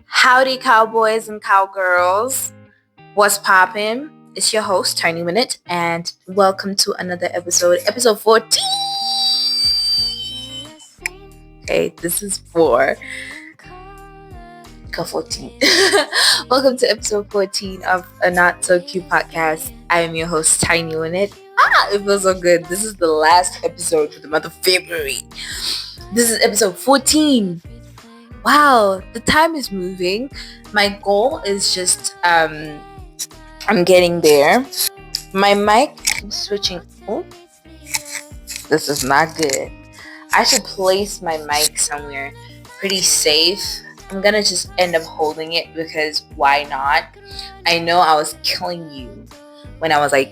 Howdy, cowboys and cowgirls. What's poppin'? It's your host, Tiny-Winnet, and welcome to another episode 14. Okay, this is for 14. Welcome to episode 14 of a Not So Cute podcast. I am your host, Tiny-Winnet. It feels so good. This is the last episode for the month of February. This is episode 14. Wow, the time is moving. My goal is just I'm getting there. My mic keeps switching. Oh, this is not good. I should place my mic somewhere pretty safe. I'm gonna just end up holding it because why not? I know I was killing you when I was like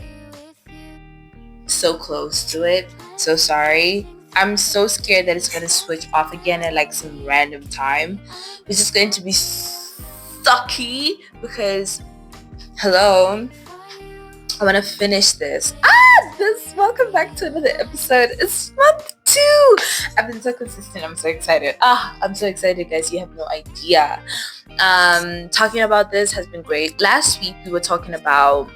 so close to it. So sorry. I'm so scared that it's going to switch off again at like some random time, which is going to be sucky because, hello, I want to finish this. Welcome back to another episode. It's month 2. I've been so consistent. I'm so excited. I'm so excited, guys. You have no idea. Talking about this has been great. Last week, we were talking about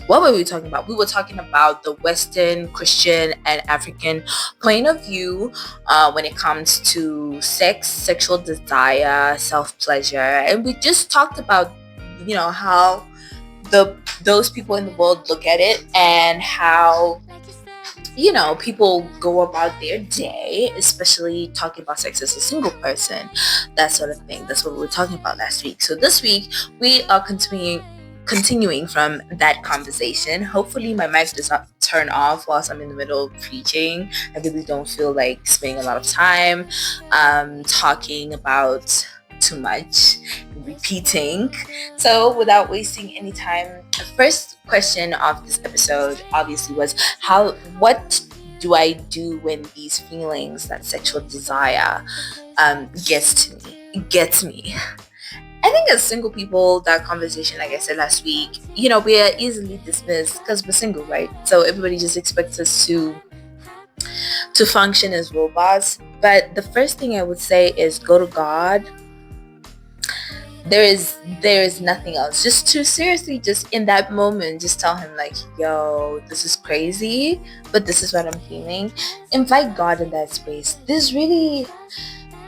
what were we talking about? We were talking about the Western, Christian, and African point of view when it comes to sex, sexual desire, self-pleasure. And we just talked about, how those people in the world look at it and how, people go about their day, especially talking about sex as a single person, that sort of thing. That's what we were talking about last week. So this week, we are continuing from that conversation. Hopefully my mic does not turn off whilst I'm in the middle of preaching. I really don't feel like spending a lot of time talking about too much and repeating. So without wasting any time, the first question of this episode obviously was what do I do when these feelings, that sexual desire gets me? I think as single people, that conversation, like I said last week, we are easily dismissed because we're single, right? So everybody just expects us to function as robots. But the first thing I would say is go to God. There is nothing else. Just to seriously, just in that moment, just tell him like, yo, this is crazy, but this is what I'm feeling. Invite God in that space.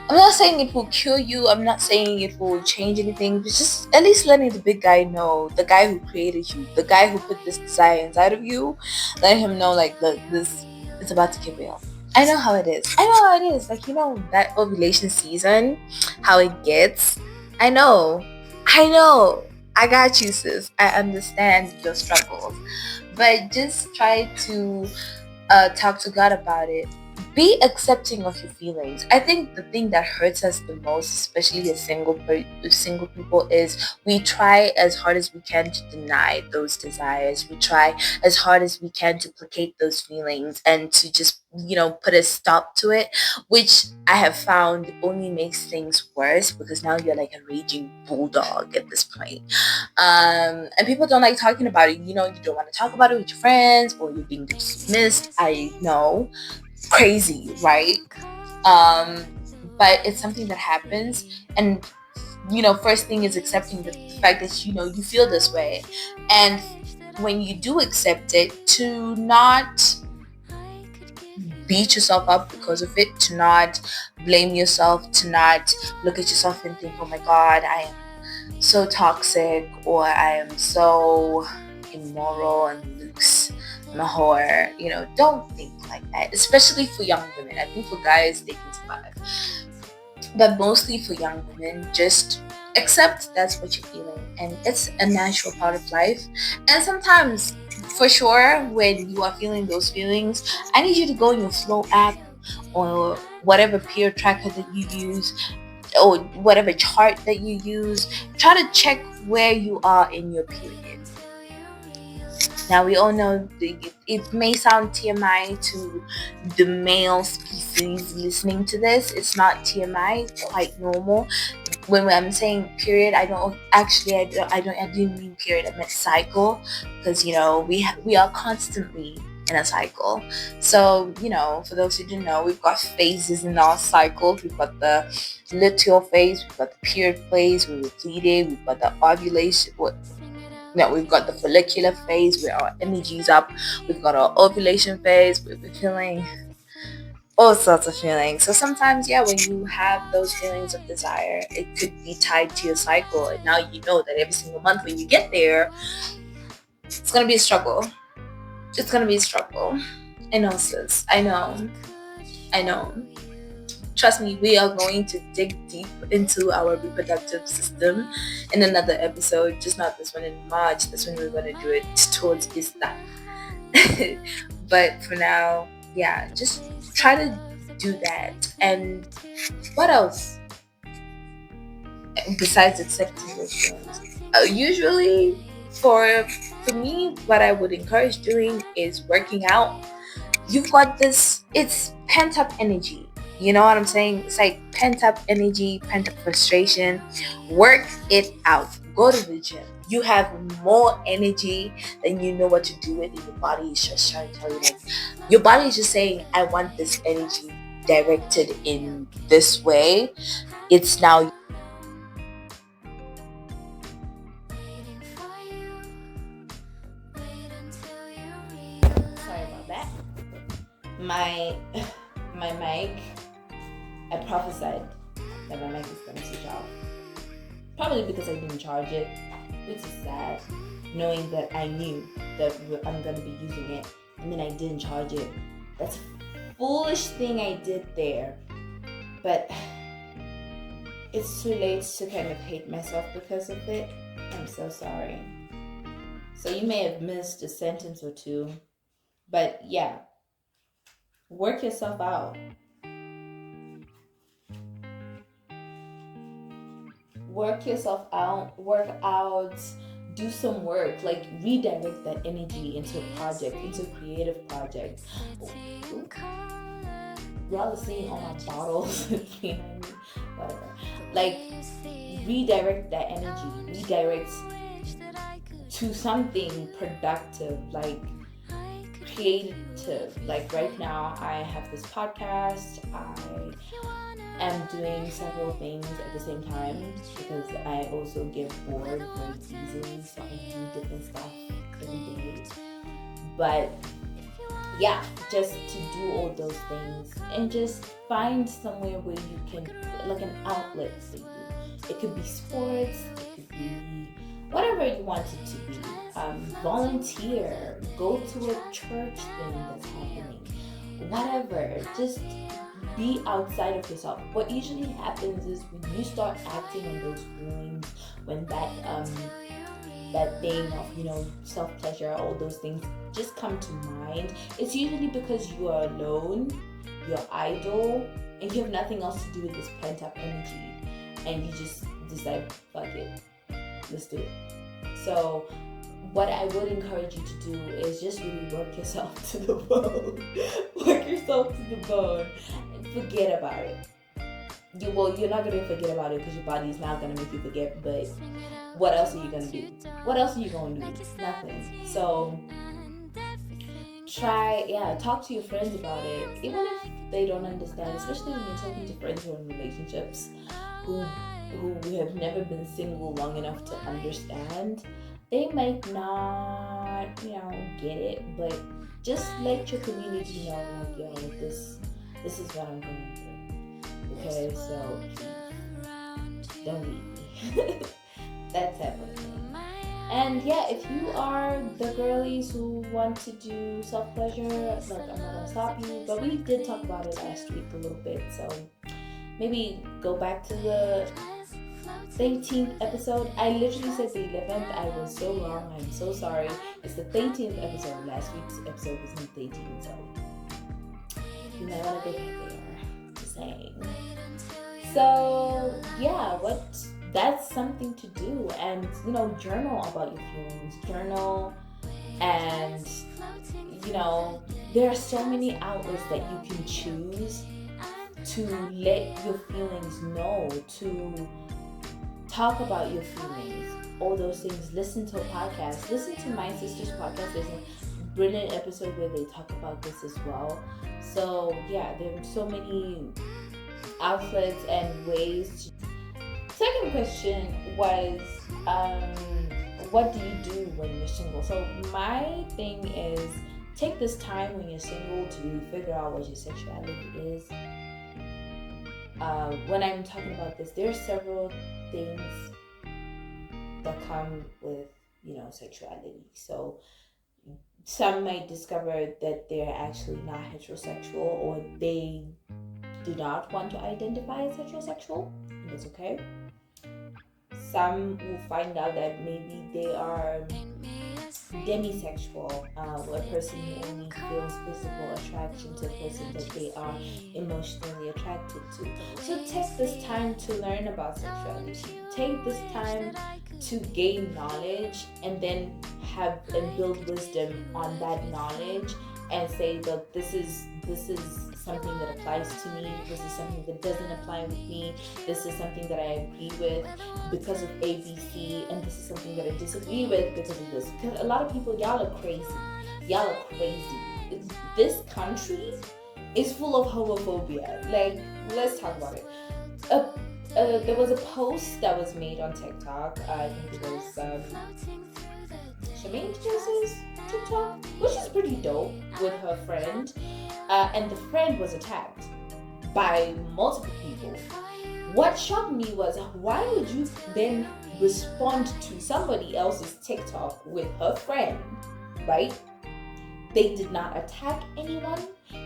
I'm not saying it will kill you. I'm not saying it will change anything. But just at least letting the big guy know, the guy who created you, the guy who put this desire inside of you, let him know like this is about to get real. I know how it is. Like, that ovulation season, how it gets. I know. I got you, sis. I understand your struggles. But just try to talk to God about it. Be accepting of your feelings. I think the thing that hurts us the most, especially as single people, is we try as hard as we can to deny those desires. We try as hard as we can to placate those feelings and to just, put a stop to it, which I have found only makes things worse because now you're like a raging bulldog at this point. And people don't like talking about it. You don't want to talk about it with your friends or you're being dismissed. I know. Crazy, right? But it's something that happens, and first thing is accepting the fact that you feel this way, and when you do accept it, to not beat yourself up because of it, to not blame yourself, to not look at yourself and think, oh my god, I am so toxic, or I am so immoral and loose, I'm a whore. Don't think like that, especially for young women. I think for guys they can survive, but mostly for young women, just accept that's what you're feeling, and it's a natural part of life. And sometimes, for sure, when you are feeling those feelings, I need you to go in your Flow app or whatever peer tracker that you use, or whatever chart that you use. Try to check where you are in your period. Now, we all know it may sound TMI to the male species listening to this. It's not TMI. It's quite normal. When I'm saying period, I didn't mean period. I meant cycle, because we are constantly in a cycle. So, for those who didn't know, we've got phases in our cycle. We've got the luteal phase, we've got the period phase where we're bleeding, we've got the ovulation. We've got the follicular phase where our energy is up. We've got our ovulation phase where we're feeling all sorts of feelings. So sometimes, when you have those feelings of desire, it could be tied to your cycle. And now you know that every single month when you get there, it's going to be a struggle. It's going to be a struggle. I know, sis. I know. Trust me, we are going to dig deep into our reproductive system in another episode. Just not this one in March. This one we're going to do it towards Easter. But for now, just try to do that. And what else? Besides accepting those feelings. Usually, for me, what I would encourage doing is working out. You've got this, it's pent up energy. You know what I'm saying? It's like pent up energy, pent up frustration. Work it out. Go to the gym. You have more energy than you know what to do with, and your body is just trying to tell you, your body is just saying, I want this energy directed in this way. It's now. Sorry about that. My mic, I prophesied that my mic is going to switch off. Probably because I didn't charge it, which is sad, knowing that I knew that I'm going to be using it, and then I didn't charge it. That's a foolish thing I did there. But it's too late to kind of hate myself because of it. I'm so sorry. So you may have missed a sentence or two, but work yourself out. Work yourself out, work out, do some work, like redirect that energy into a project, into a creative project. Y'all are seeing all my bottles behind me, whatever. Like, redirect that energy, redirect to something productive, like creative. Like right now, I have this podcast, I am doing several things at the same time because I also get bored very easily, so I do different stuff every day. But just to do all those things and just find somewhere where you can, like an outlet for you. It could be sports, it could be whatever you want it to be. Volunteer, go to a church thing that's happening, whatever. Just be outside of yourself. What usually happens is when you start acting on those feelings, when that thing of self-pleasure, all those things just come to mind, it's usually because you are alone, you're idle, and you have nothing else to do with this pent-up energy, and you just decide, fuck it, let's do it. So what I would encourage you to do is just really work yourself to the bone. Work yourself to the bone and forget about it. You're not going to forget about it because your body is not going to make you forget, but what else are you going to do? What else are you going to do? Nothing. So talk to your friends about it, even if they don't understand, especially when you're talking to friends who are in relationships who have never been single long enough to understand. They might not, get it, but just let your community know, like, yo, this is what I'm going through. Okay, so please, don't leave me. That type of thing. And if you are the girlies who want to do self-pleasure, like, I'm not gonna stop you, but we did talk about it last week a little bit, so maybe go back to the 18th episode. I literally said the 11th. I was so wrong. I'm so sorry. It's the 13th episode. Last week's episode was not 13th, so you might want to go back there. Just saying. So that's something to do, and journal about your feelings. Journal, and there are so many outlets that you can choose to let your feelings know, to talk about your feelings, all those things. Listen to a podcast. Listen to my sister's podcast. brilliant episode where they talk about this as well. So yeah, there are so many outlets and ways to. Second question was, what do you do when you're single? So my thing is, take this time when you're single to figure out what your sexuality is. When I'm talking about this, there are several things that come with, sexuality. So some might discover that they're actually not heterosexual, or they do not want to identify as heterosexual, and that's okay. Some will find out that maybe they are demisexual, a person who only feels physical attraction to a person that they are emotionally attracted to. So take this time to learn about sexuality. Take this time to gain knowledge, and then have and build wisdom on that knowledge, and say, look, this is something that applies to me, this is something that doesn't apply with me, this is something that I agree with because of ABC, and this is something that I disagree with because of this. Because a lot of people, y'all are crazy. This country is full of homophobia. Like, let's talk about it. There was a post that was made on TikTok. I think it was Shemaine Joseph's TikTok, which is pretty dope, with her friend. And the friend was attacked by multiple people. What shocked me was, why would you then respond to somebody else's TikTok with her friend, right? They did not attack anyone.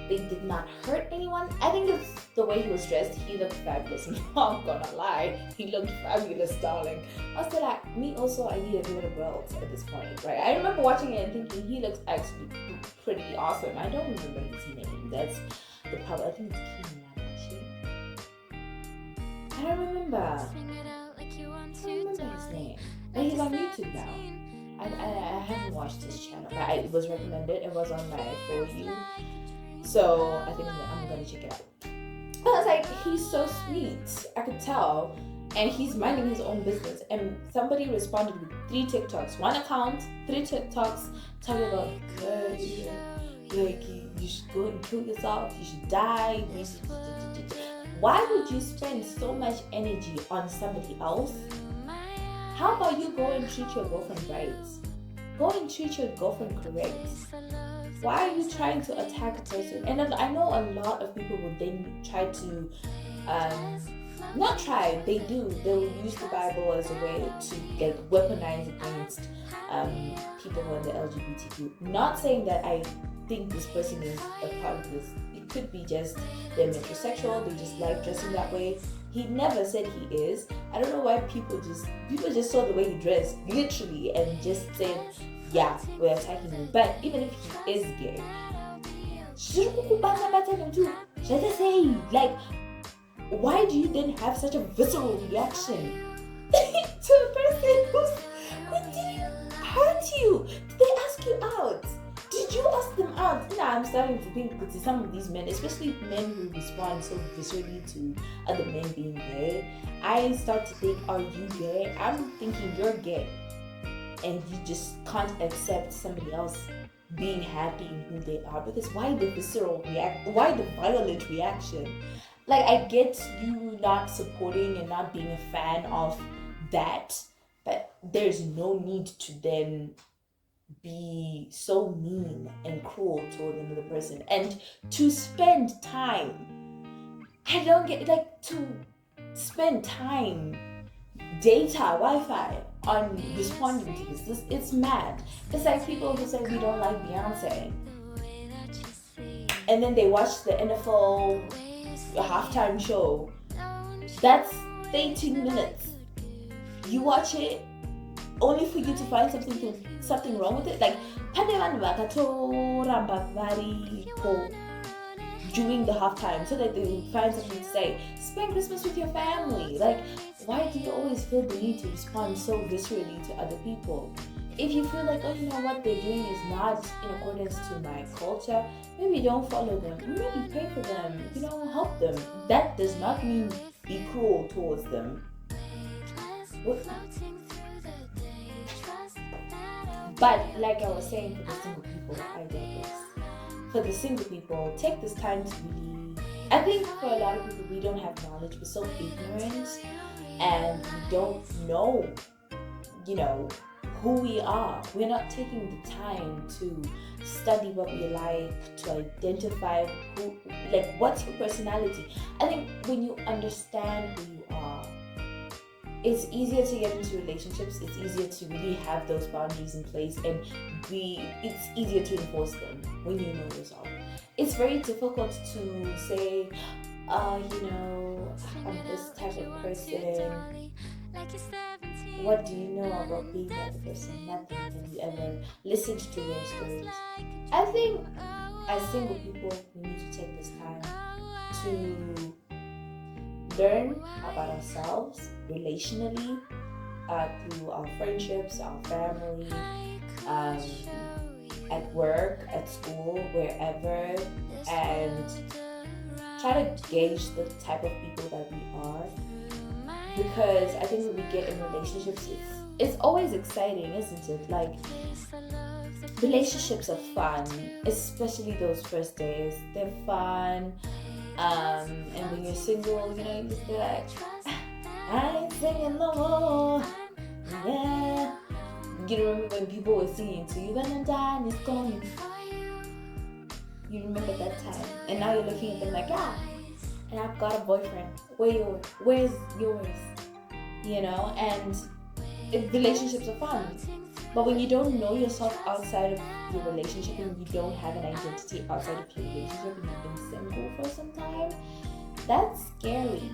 They did not hurt anyone. I think it's the way he was dressed. He looked fabulous. I'm gonna lie. He looked fabulous, darling. I was still like, me also, I need a bit of belt at this point, right? I remember watching it and thinking he looks actually pretty awesome. I don't remember his name. That's the problem. I think it's Keenan, actually. I don't remember his name. But he's on YouTube now. I haven't watched his channel, but it was recommended. It was on my For You. So I think I'm gonna check it out. I was like, he's so sweet. I could tell. And he's minding his own business. And somebody responded with 3 TikToks. One account, 3 TikToks talking about, like, you should go and kill yourself, you should die. Why would you spend so much energy on somebody else? How about you go and treat your girlfriend right? Go and treat your girlfriend correct. Why are you trying to attack a person? And I know a lot of people will then try to, not try, they do. They'll use the Bible as a way to like weaponize against people who are in the LGBTQ. Not saying that I think this person is a part of this. It could be just they're metrosexual, they just like dressing that way. He never said he is. I don't know why people just saw the way he dressed, literally, and just said, yeah, we're attacking him. But even if he is gay, just say, like, why do you then have such a visceral reaction to a person who didn't hurt you? Did they ask you out? Did you ask them out? I'm starting to think, because some of these men, especially men who respond so viscerally to other men being gay, I start to think, are you gay? I'm thinking you're gay, and you just can't accept somebody else being happy in who they are. Because why the visceral why the violent reaction? Like, I get you not supporting and not being a fan of that, but there's no need to then be so mean and cruel toward another person. And to spend time, I don't get, like, to spend time, data, Wi-Fi, on responding to this. It's mad. It's like people who say we don't like Beyonce, and then they watch the NFL halftime show. That's 18 minutes. You watch it only for you to find something wrong with it. Like, during the halftime, so that they find something to say. Spend Christmas with your family. Like, why do you always feel the need to respond so viscerally to other people? If you feel like, oh, you know what they're doing is not in accordance to my culture, maybe don't follow them. Maybe pray for them. Help them. That does not mean be cruel towards them. But like I was saying, for the single people, I get this. For the single people, take this time to really. I think for a lot of people, we don't have knowledge. We're so ignorant, and we don't know, you know, who we are. We're not taking the time to study what we like, to identify who, like, what's your personality. I think when you understand who you are, it's easier to get into relationships. It's easier to really have those boundaries in place, and it's easier to enforce them when you know yourself. It's very difficult to say, I'm this type of person. What do you know about being that person? Nothing. Have you ever listened to your stories? I think as single people, we need to take this time to learn about ourselves relationally, through our friendships, our family, at work, at school, wherever, and try to gauge the type of people that we are. Because I think when we get in relationships, it's always exciting, isn't it? Like, relationships are fun, especially those first days. They're fun. And when you're single, you just be like, I ain't singing no more. Yeah. You remember when people were singing to you, gonna die and it's gone. You remember that time. And now you're looking at them like, and I've got a boyfriend. Where's yours? And relationships are fun. But when you don't know yourself outside of your relationship, and you don't have an identity outside of your relationship, and you've been single for some time, that's scary.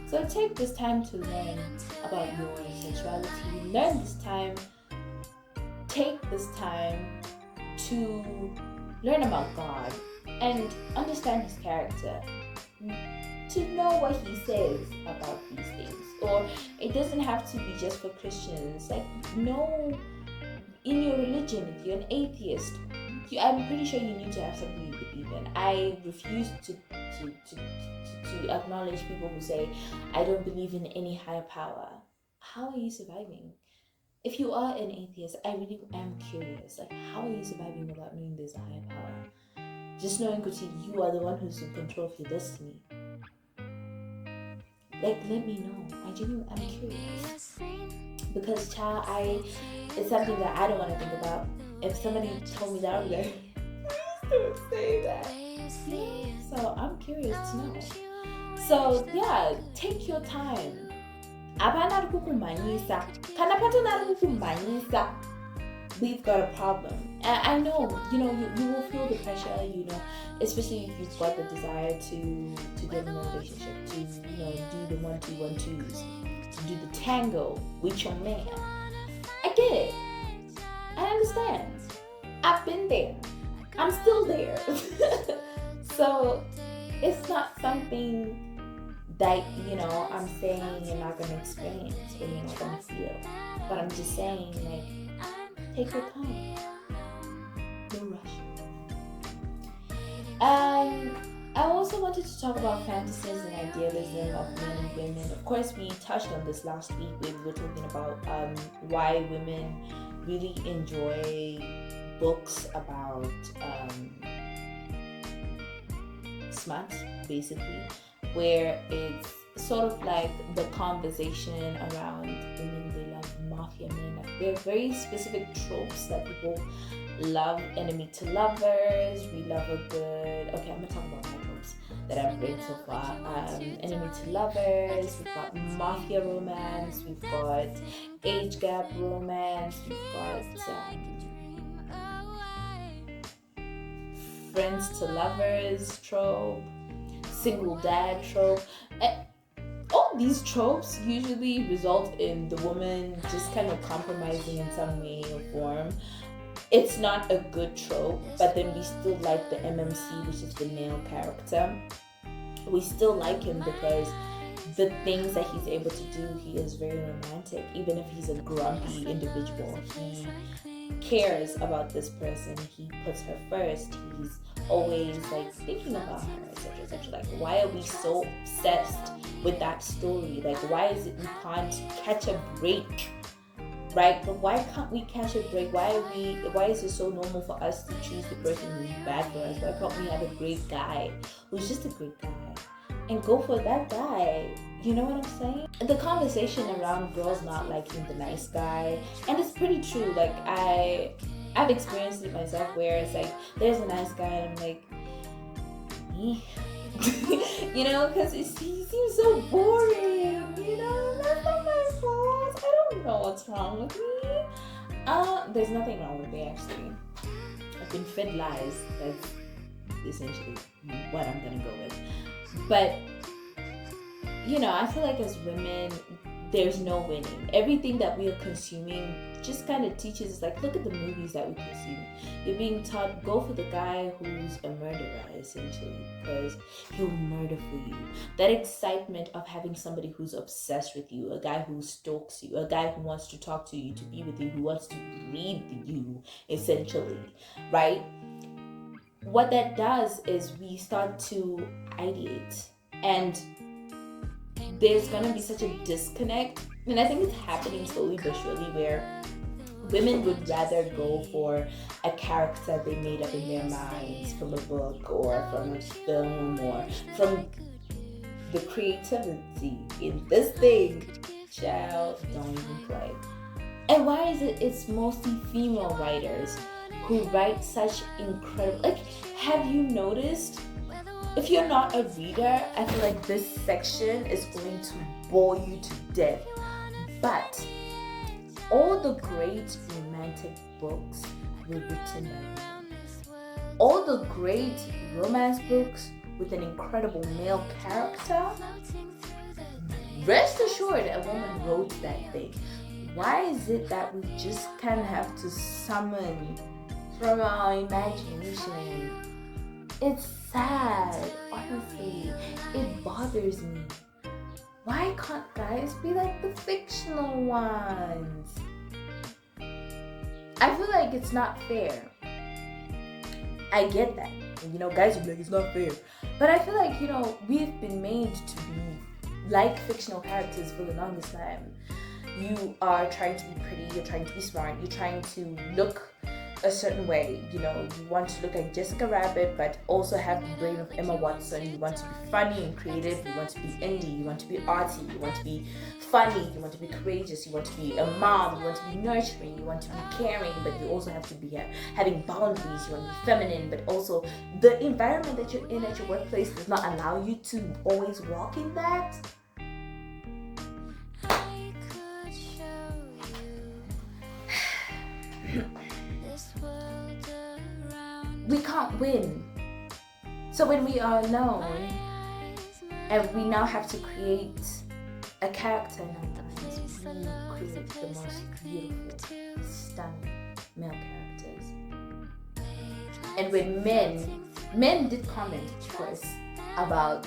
So take this time to learn about your sexuality. Take this time to learn about God and understand His character. To know what He says about these things. Or it doesn't have to be just for Christians. Like, know in your religion, if you're an atheist, I'm pretty sure you need to have something you believe in. I refuse to acknowledge people who say, I don't believe in any higher power. How are you surviving? If you are an atheist, I really am curious. Like, how are you surviving without knowing there's a higher power? Just knowing, Kuti, you are the one who's in control of your destiny. Like, let me know. I'm curious. Because, child, it's something that I don't want to think about. If somebody told me that, I'd be like, don't say that. So I'm curious to know. So yeah, take your time. We've got a problem. And I know, you will feel the pressure, especially if you've got the desire to get in a relationship, to, do the 1-2-1-2s, to do the tango with your man. I get it. I understand. I've been there. I'm still there. So it's not something that, I'm saying you're not going to experience or you're not going to feel. But I'm just saying, like, take your time. No rush. I also wanted to talk about fantasies and idealism of men and women. Of course, we touched on this last week when we were talking about why women really enjoy books about smut, basically, where it's sort of like the conversation around women. They love mafia men. Like, there are very specific tropes that people love. Enemy to lovers. We love a good. Okay, I'm gonna talk about my tropes that I've read so far. Enemy to lovers. We've got mafia romance. We've got age gap romance. We've got friends to lovers trope, single dad trope. All these tropes usually result in the woman just kind of compromising in some way or form. It's not a good trope, but then we still like the MMC, which is the male character. We still like him because the things that he's able to do, he is very romantic. Even if he's a grumpy individual, he cares about this person. He puts her first. He's always like thinking about her, etc., etc. Like, why are we so obsessed with that story? Like, why is it we can't catch a break right? But why can't we catch a break? Why is it so normal for us to choose the person who's bad for us? Why can't we have a great guy who's just a great guy and go for that guy? You know what I'm saying? The conversation around girls not liking the nice guy, and it's pretty true. Like I've experienced it myself, where it's like there's a nice guy and I'm like, eh. You know, because he seems so boring. You know, that's not my fault. I don't know what's wrong with me. There's nothing wrong with me, actually. I've been fed lies. That's essentially what I'm gonna go with. But you know, I feel like as women, there's no winning. Everything that we are consuming just kind of teaches us, like, look at the movies that we consume. You're being taught, go for the guy who's a murderer, essentially, because he'll murder for you. That excitement of having somebody who's obsessed with you, a guy who stalks you, a guy who wants to talk to you, to be with you, who wants to breed you, essentially, right? What that does is we start to ideate, and there's gonna be such a disconnect, and I think it's happening slowly but surely, where women would rather go for a character they made up in their minds from a book or from a film or from the creativity in this thing. Child, don't even play. And why is it it's mostly female writers who write such incredible, like, have you noticed? If you're not a reader, I feel like this section is going to bore you to death. But all the great romantic books were written by women. All the great romance books with an incredible male character, rest assured a woman wrote that thing. Why is it that we just kind of have to summon from our imagination? It's sad, honestly. It bothers me. Why can't guys be like the fictional ones? I feel like it's not fair. I get that. You know, guys will be like, it's not fair. But I feel like, you know, we've been made to be like fictional characters for the longest time. You are trying to be pretty, you're trying to be smart, you're trying to look a certain way. You know, you want to look like Jessica Rabbit but also have the brain of Emma Watson. You want to be funny and creative, you want to be indie, you want to be arty, you want to be funny, you want to be courageous, you want to be a mom, you want to be nurturing, you want to be caring, but you also have to be having boundaries. You want to be feminine, but also the environment that you're in at your workplace does not allow you to always walk in that. We can't win. So when we are alone and we now have to create a character in our minds, we create the most beautiful, stunning male characters. And when men did comment, of course, about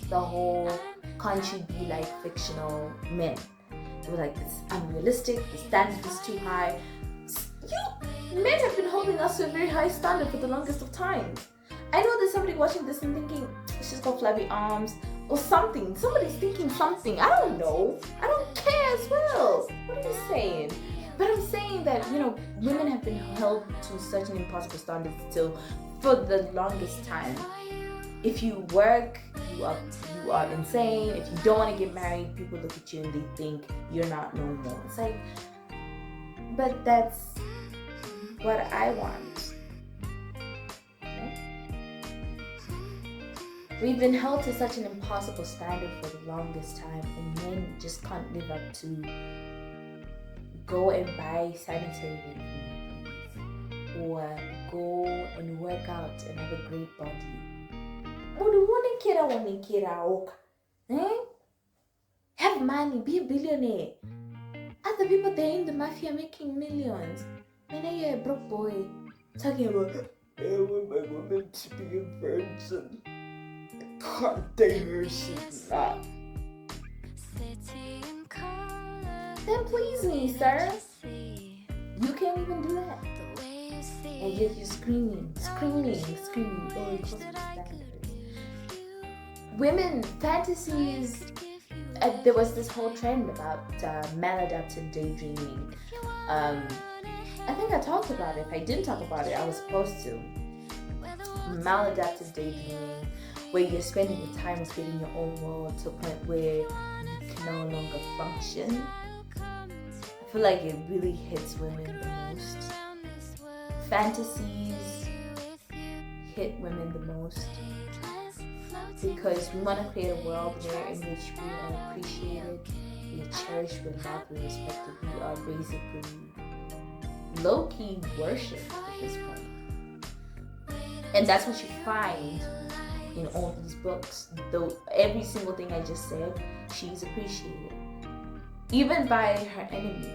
the whole can't you be like fictional men. They were like, it's unrealistic, the standard is too high. Men have been holding us to a very high standard for the longest of time. I know there's somebody watching this and thinking, she's got flabby arms or something. Somebody's thinking something. I don't know. I don't care as well. What are you saying? But I'm saying that, you know, women have been held to such an impossible standard still for the longest time. If you work, you are insane. If you don't want to get married, people look at you and they think you're not normal. It's like, but that's what I want. You know? We've been held to such an impossible standard for the longest time, and men just can't live up to go and buy sanitary napkins or go and work out and have a great body. Have money, be a billionaire. Other people, they're in the mafia making millions. And then you're a broke boy talking about, I want my woman to be a virgin. I can't date her, she's not. Then please me, sir. You can't even do that. And yet you're screaming. Oh, it costs me standards. Women, fantasies. there was this whole trend about maladaptive daydreaming. I think I talked about it. If I didn't talk about it, I was supposed to. Maladaptive daydreaming, where you're spending your time creating your own world to a point where you can no longer function. I feel like it really hits women the most. Fantasies hit women the most because we want to create a world in which we are appreciated, we are cherished, we are loved, we are respected, we are basically low-key worshipped at this point. And that's what you find in all these books. Though every single thing I just said, she's appreciated. Even by her enemy.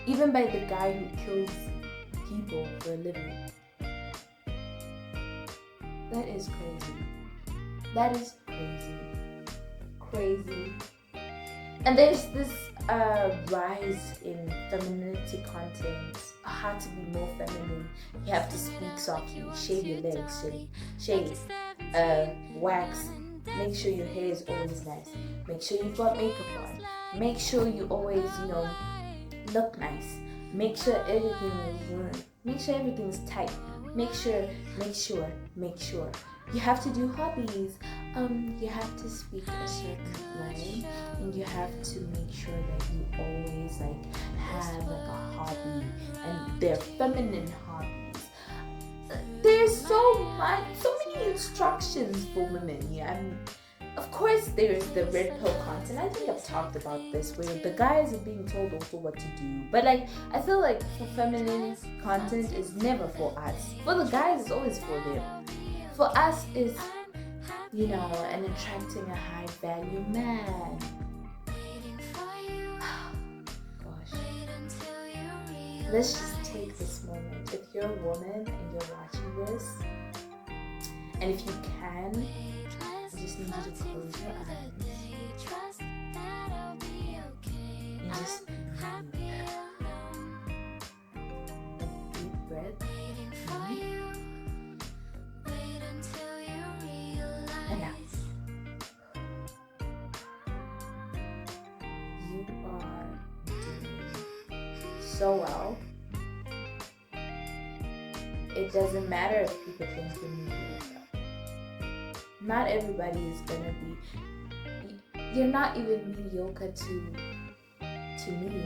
Even by the guy who kills people for a living. That is crazy. That is crazy. Crazy. And there's this rise in femininity content. How to be more feminine. You have to speak softly, shave your legs, shave, wax, make sure your hair is always nice, make sure you've got makeup on, make sure you always, look nice, make sure everything is good, make sure everything's tight, make sure. You have to do hobbies. You have to speak a certain way, and you have to make sure that you always have a hobby, and they're feminine hobbies. There's so many instructions for women. Yeah, of course there's the red pill content. I think I've talked about this where the guys are being told also what to do. But I feel like for feminine content is never for us. For the guys, it's always for them. For us is, and attracting a high value man. Gosh. Let's just take this moment. If you're a woman and you're watching this, and if you can, I just need you to close your eyes. And just breathe. A deep breath. And out. You are doing so well. It doesn't matter if people think you're mediocre. Not everybody is gonna be. You're not even mediocre to me.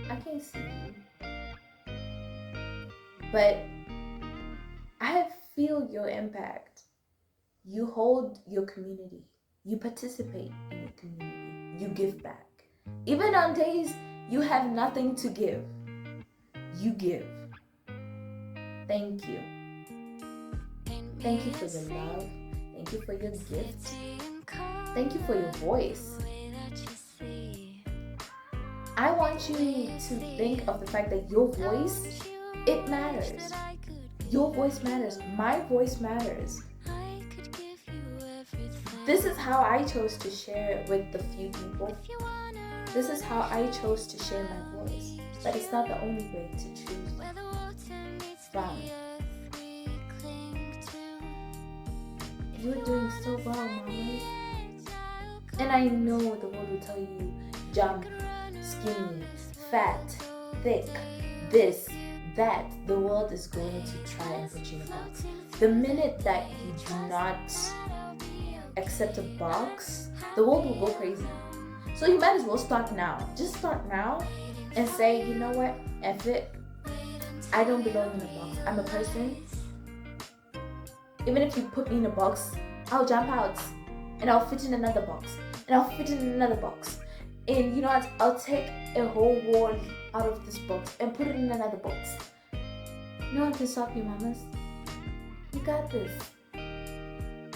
I can see you. But I feel your impact. You hold your community. You participate in your community. You give back. Even on days you have nothing to give, you give. Thank you. Thank you for the love. Thank you for your gift. Thank you for your voice. I want you to think of the fact that your voice, it matters. Your voice matters. My voice matters. This is how I chose to share it with the few people. This is how I chose to share my voice. But it's not the only way to choose from. You're doing so well, Mama. And I know the world will tell you jump, skinny, fat, thick, this, that. The world is going to try and put you in a box. The minute that you do not accept a box, the world will go crazy. So you might as well start now. Just start now and say, you know what, F it. I don't belong in a box. I'm a person. Even if you put me in a box, I'll jump out and I'll fit in another box and I'll fit in another box. And you know what, I'll take a whole wall out of this box and put it in another box. No one can stop you, mamas. You got this.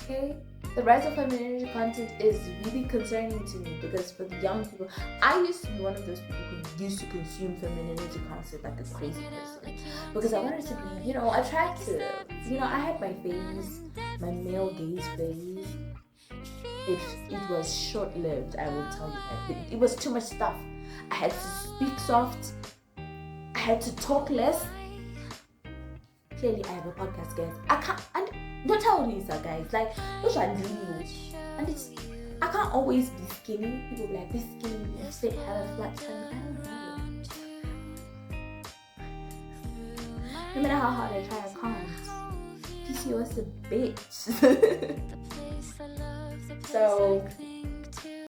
Okay? The rise of femininity content is really concerning to me because for the young people, I used to be one of those people who used to consume femininity content like a crazy person because I wanted to be, attractive. I had my phase, my male gaze phase. It was short-lived, I will tell you that. It was too much stuff. I had to speak soft. I had to talk less. Clearly, I have a podcast, guys. I can't, and don't tell Lisa, guys. Like, those are new. And I can't always be skinny. People be like, be skinny and fit, have a flat tummy. I don't know. No matter how hard I try, I can't. PCOS is a bitch. So